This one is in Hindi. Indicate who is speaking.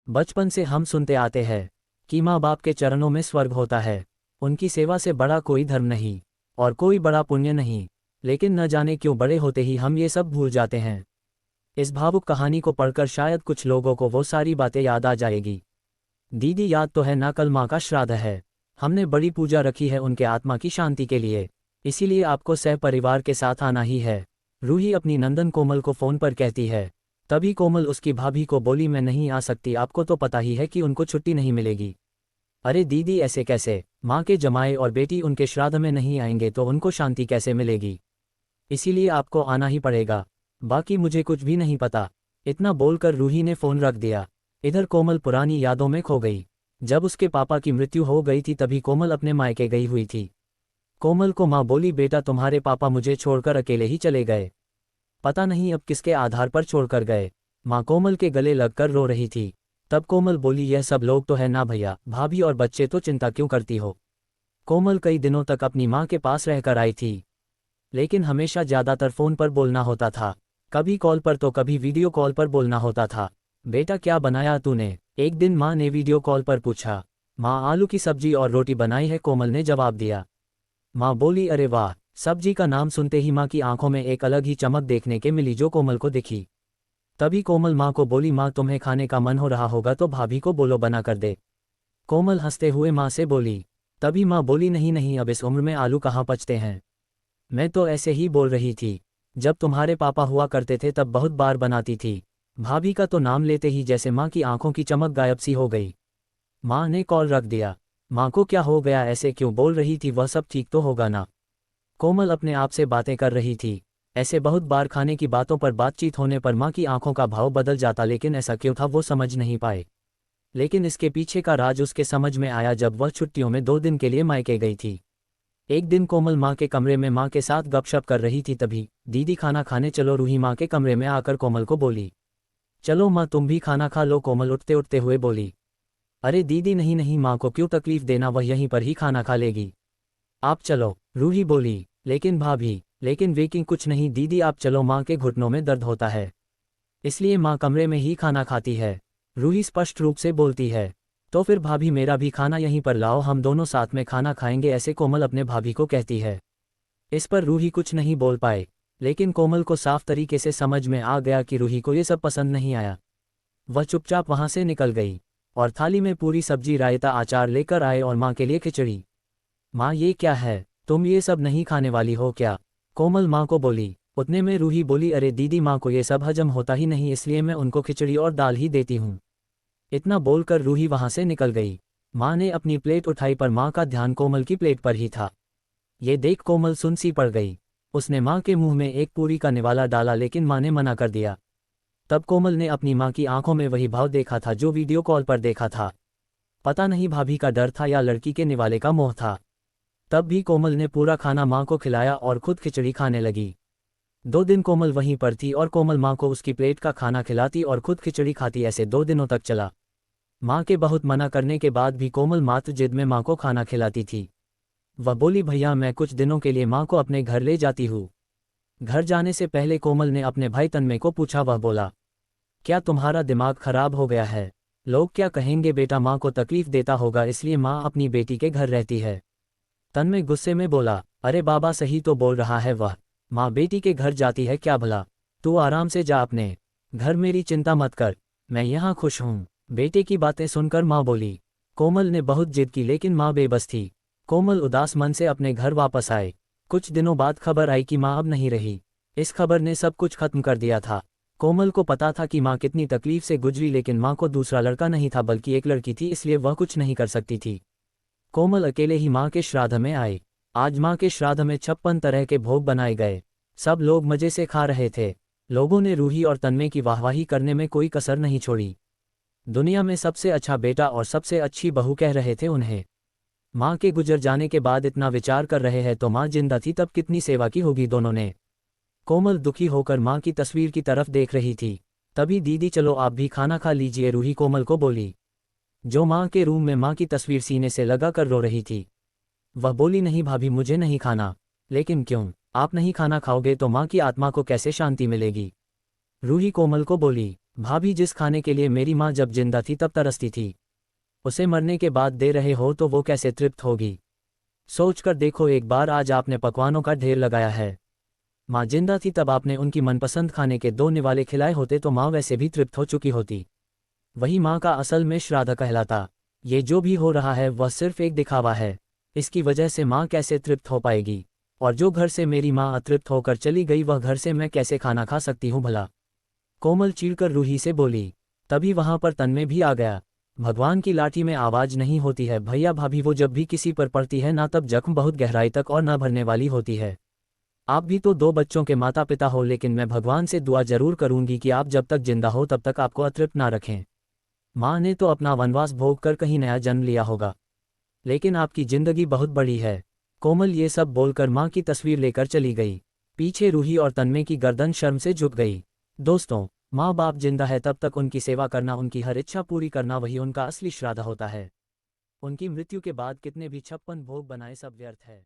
Speaker 1: बचपन से हम सुनते आते हैं कि माँ बाप के चरणों में स्वर्ग होता है, उनकी सेवा से बड़ा कोई धर्म नहीं और कोई बड़ा पुण्य नहीं। लेकिन न जाने क्यों बड़े होते ही हम ये सब भूल जाते हैं। इस भावुक कहानी को पढ़कर शायद कुछ लोगों को वो सारी बातें याद आ जाएगी। दीदी याद तो है ना, कल माँ का श्राद्ध है, हमने बड़ी पूजा रखी है उनके आत्मा की शांति के लिए, इसीलिए आपको सह परिवार के साथ आना ही है। रूही अपनी नंदन कोमल को फ़ोन पर कहती है। तभी कोमल उसकी भाभी को बोली, मैं नहीं आ सकती, आपको तो पता ही है कि उनको छुट्टी नहीं मिलेगी। अरे दीदी ऐसे कैसे, माँ के जमाई और बेटी उनके श्राद्ध में नहीं आएंगे तो उनको शांति कैसे मिलेगी, इसीलिए आपको आना ही पड़ेगा, बाकी मुझे कुछ भी नहीं पता। इतना बोलकर रूही ने फ़ोन रख दिया। इधर कोमल पुरानी यादों में खो गई। जब उसके पापा की मृत्यु हो गई थी तभी कोमल अपने मायके गई हुई थी। कोमल को माँ बोली, बेटा तुम्हारे पापा मुझे छोड़कर अकेले ही चले गए, पता नहीं अब किसके आधार पर छोड़कर गए। माँ कोमल के गले लगकर रो रही थी। तब कोमल बोली, यह सब लोग तो है ना भैया, भाभी और बच्चे, तो चिंता क्यों करती हो। कोमल कई दिनों तक अपनी माँ के पास रहकर आई थी, लेकिन हमेशा ज़्यादातर फ़ोन पर बोलना होता था, कभी कॉल पर तो कभी वीडियो कॉल पर बोलना होता था। बेटा क्या बनाया तूने, एक दिन माँ ने वीडियो कॉल पर पूछा। माँ आलू की सब्जी और रोटी बनाई है, कोमल ने जवाब दिया। माँ बोली, अरे वाह। सब्जी का नाम सुनते ही माँ की आंखों में एक अलग ही चमक देखने के मिली जो कोमल को दिखी। तभी कोमल माँ को बोली, माँ तुम्हें खाने का मन हो रहा होगा तो भाभी को बोलो बना कर दे। कोमल हंसते हुए माँ से बोली। तभी माँ बोली, नहीं नहीं, अब इस उम्र में आलू कहाँ पचते हैं, मैं तो ऐसे ही बोल रही थी, जब तुम्हारे पापा हुआ करते थे तब बहुत बार बनाती थी। भाभी का तो नाम लेते ही जैसे माँ की आंखों की चमक गायब सी हो गई। माँ ने कॉल रख दिया। माँ को क्या हो गया, ऐसे क्यों बोल रही थी, वह सब ठीक तो होगा ना। कोमल अपने आप से बातें कर रही थी। ऐसे बहुत बार खाने की बातों पर बातचीत होने पर माँ की आंखों का भाव बदल जाता, लेकिन ऐसा क्यों था वो समझ नहीं पाए। लेकिन इसके पीछे का राज उसके समझ में आया जब वह छुट्टियों में 2 दिन के लिए मायके गई थी। एक दिन कोमल माँ के कमरे में माँ के साथ गपशप कर रही थी, तभी दीदी खाना खाने चलो, रूही माँ के कमरे में आकर कोमल को बोली। चलो माँ तुम भी खाना खा लो, कोमल उठते उठते हुए बोली। अरे दीदी नहीं नहीं, माँ को क्यों तकलीफ देना, वह यहीं पर ही खाना खा लेगी, आप चलो, रूही बोली। लेकिन भाभी, लेकिन वे कुछ नहीं दीदी, आप चलो, माँ के घुटनों में दर्द होता है, इसलिए माँ कमरे में ही खाना खाती है, रूही स्पष्ट रूप से बोलती है। तो फिर भाभी मेरा भी खाना यहीं पर लाओ, हम दोनों साथ में खाना खाएंगे, ऐसे कोमल अपने भाभी को कहती है। इस पर रूही कुछ नहीं बोल पाए, लेकिन कोमल को साफ तरीके से समझ में आ गया कि रूही को ये सब पसंद नहीं आया। वह चुपचाप वहां से निकल गई और थाली में पूरी सब्जी, रायता, अचार लेकर आए और माँ के लिए खिचड़ी। माँ ये क्या है, तुम ये सब नहीं खाने वाली हो क्या, कोमल माँ को बोली। उतने में रूही बोली, अरे दीदी माँ को ये सब हजम होता ही नहीं, इसलिए मैं उनको खिचड़ी और दाल ही देती हूँ। इतना बोलकर रूही वहां से निकल गई। माँ ने अपनी प्लेट उठाई पर माँ का ध्यान कोमल की प्लेट पर ही था। ये देख कोमल सुन सी पड़ गई। उसने माँ के मुंह में एक पूरी का निवाला डाला, लेकिन माँ ने मना कर दिया। तब कोमल ने अपनी माँ की आंखों में वही भाव देखा था जो वीडियो कॉल पर देखा था। पता नहीं भाभी का डर था या लड़की के निवाले का मोह था। तब भी कोमल ने पूरा खाना माँ को खिलाया और खुद खिचड़ी खाने लगी। 2 दिन कोमल वहीं पर थी और कोमल माँ को उसकी प्लेट का खाना खिलाती और खुद खिचड़ी खाती, ऐसे 2 दिनों तक चला। माँ के बहुत मना करने के बाद भी कोमल मात्र जिद में माँ को खाना खिलाती थी। वह बोली, भैया मैं कुछ दिनों के लिए माँ को अपने घर ले जाती हूँ। घर जाने से पहले कोमल ने अपने भाई तन्मय को पूछा। वह बोला, क्या तुम्हारा दिमाग खराब हो गया है, लोग क्या कहेंगे, बेटा माँ को तकलीफ देता होगा इसलिए माँ अपनी बेटी के घर रहती है। तन्मय गुस्से में बोला, अरे बाबा सही तो बोल रहा है वह, माँ बेटी के घर जाती है क्या भला, तू आराम से जा अपने घर, मेरी चिंता मत कर, मैं यहाँ खुश हूँ। बेटे की बातें सुनकर माँ बोली। कोमल ने बहुत जिद की लेकिन माँ बेबस थी। कोमल उदास मन से अपने घर वापस आए। कुछ दिनों बाद खबर आई कि माँ अब नहीं रही। इस खबर ने सब कुछ खत्म कर दिया था। कोमल को पता था कि माँ कितनी तकलीफ से गुजरी, लेकिन माँ को दूसरा लड़का नहीं था बल्कि एक लड़की थी, इसलिए वह कुछ नहीं कर सकती थी। कोमल अकेले ही माँ के श्राद्ध में आई। आज माँ के श्राद्ध में 56 तरह के भोग बनाए गए। सब लोग मजे से खा रहे थे। लोगों ने रूही और तन्मय की वाहवाही करने में कोई कसर नहीं छोड़ी। दुनिया में सबसे अच्छा बेटा और सबसे अच्छी बहू कह रहे थे उन्हें। माँ के गुजर जाने के बाद इतना विचार कर रहे हैं तो माँ जिंदा थी तब कितनी सेवा की होगी दोनों ने। कोमल दुखी होकर माँ की तस्वीर की तरफ देख रही थी। तभी दीदी चलो आप भी खाना खा लीजिए, रूही कोमल को बोली, जो माँ के रूम में माँ की तस्वीर सीने से लगा कर रो रही थी। वह बोली, नहीं भाभी मुझे नहीं खाना। लेकिन क्यों, आप नहीं खाना खाओगे तो माँ की आत्मा को कैसे शांति मिलेगी, रूही कोमल को बोली। भाभी, जिस खाने के लिए मेरी माँ जब जिंदा थी तब तरसती थी, उसे मरने के बाद दे रहे हो तो वो कैसे तृप्त होगी। सोचकर देखो एक बार, आज आपने पकवानों का ढेर लगाया है। माँ जिंदा थी तब आपने उनकी मनपसंद खाने के 2 निवाले खिलाए होते तो माँ वैसे भी तृप्त हो चुकी होती। वही माँ का असल में श्राद्ध कहलाता। ये जो भी हो रहा है वह सिर्फ एक दिखावा है। इसकी वजह से माँ कैसे तृप्त हो पाएगी, और जो घर से मेरी माँ अतृप्त होकर चली गई वह घर से मैं कैसे खाना खा सकती हूँ भला। कोमल चीढ़कर रूही से बोली। तभी वहां पर तन्मय भी आ गया। भगवान की लाठी में आवाज नहीं होती है भैया भाभी, वो जब भी किसी पर पड़ती है ना तब जख्म बहुत गहराई तक और न भरने वाली होती है। आप भी तो 2 बच्चों के माता पिता हो, लेकिन मैं भगवान से दुआ जरूर करूंगी कि आप जब तक जिंदा हो तब तक आपको अतृप्त ना रखें। माँ ने तो अपना वनवास भोग कर कहीं नया जन्म लिया होगा, लेकिन आपकी जिंदगी बहुत बड़ी है। कोमल ये सब बोलकर माँ की तस्वीर लेकर चली गई। पीछे रूही और तन्मय की गर्दन शर्म से झुक गई। दोस्तों, माँ बाप जिंदा है तब तक उनकी सेवा करना, उनकी हर इच्छा पूरी करना, वही उनका असली श्राद्ध होता है। उनकी मृत्यु के बाद कितने भी 56 भोग बनाए सब व्यर्थ है।